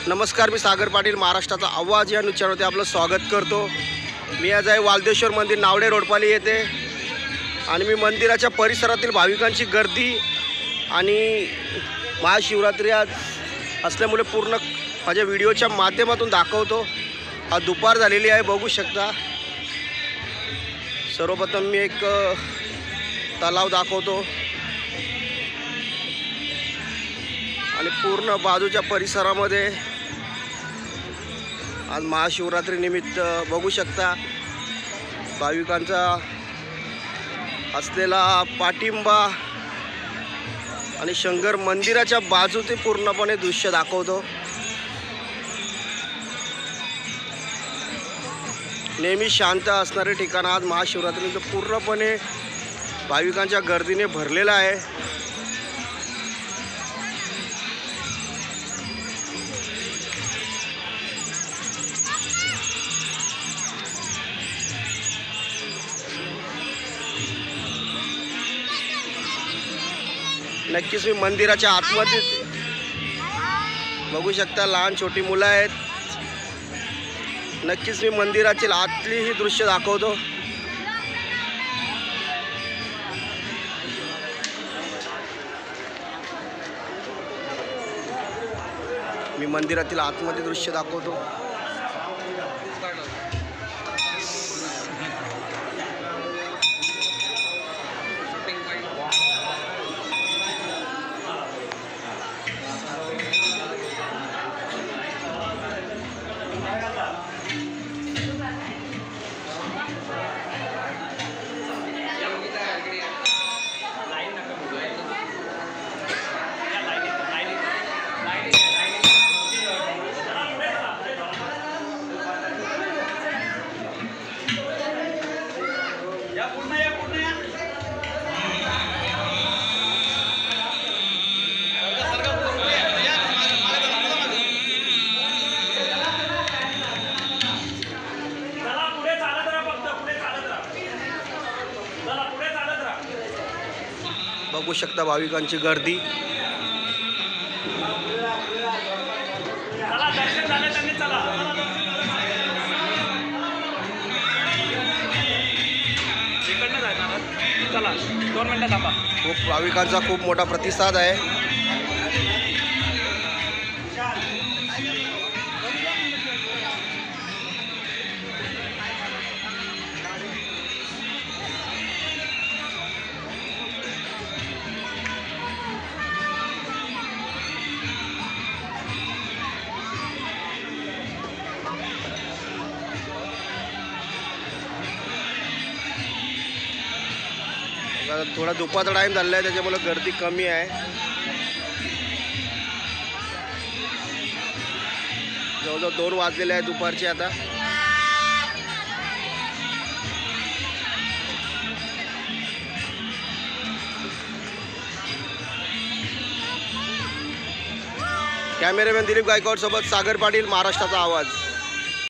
नमस्कार, मी सागर पाटील, महाराष्ट्राचा आवाज या न्यूज चॅनलमध्ये आपलं स्वागत करतो। मी आज आहे वालदेश्वर मंदिर नावडे रोडपाली येथे आणि मी मंदिराच्या परिसरातील भाविकांची गर्दी आणि महाशिवरात्री आज असल्यामुळे पूर्ण माझ्या व्हिडिओच्या माध्यमातून दाखवतो। आज दुपार झालेली आहे, बघू शकता। सर्वप्रथम मी एक तलाव दाखवतो आणि पूर्ण बाजूच्या परिसरामध्ये आज महाशिवरात्री निमित्त बघू शकता भाविकांचा असलेला पाठिंबा आणि शंकर मंदिराच्या बाजूचे पूर्णपणे दृश्य दाखवतो। नेहमी शांत असणारे ठिकाण आज महाशिवरात्रीनिमित्त पूर्णपणे भाविकांच्या गर्दीने भरलेला आहे। नक्कीच मी मंदिराच्या आतमध्ये बघू शकता, लहान छोटी मुलं आहेत। नक्कीच मी मंदिराची आतली ही दृश्य दाखवतो। मी मंदिरातील आतमध्ये दृश्य दाखवतो। बघू शकता भाविकांची गर्दी। खूप भाविकांचा खूप मोठा प्रतिसाद आहे। थोडा दुपारचा टाइम झालेला आहे, त्याच्यामुळे गर्दी कमी आहे। जवळजवळ 2 वाजलेले आहे दुपारचे आता। कॅमेरामॅन दिलीप गायकवाड सोबत सागर पाटील, महाराष्ट्राचा आवाज।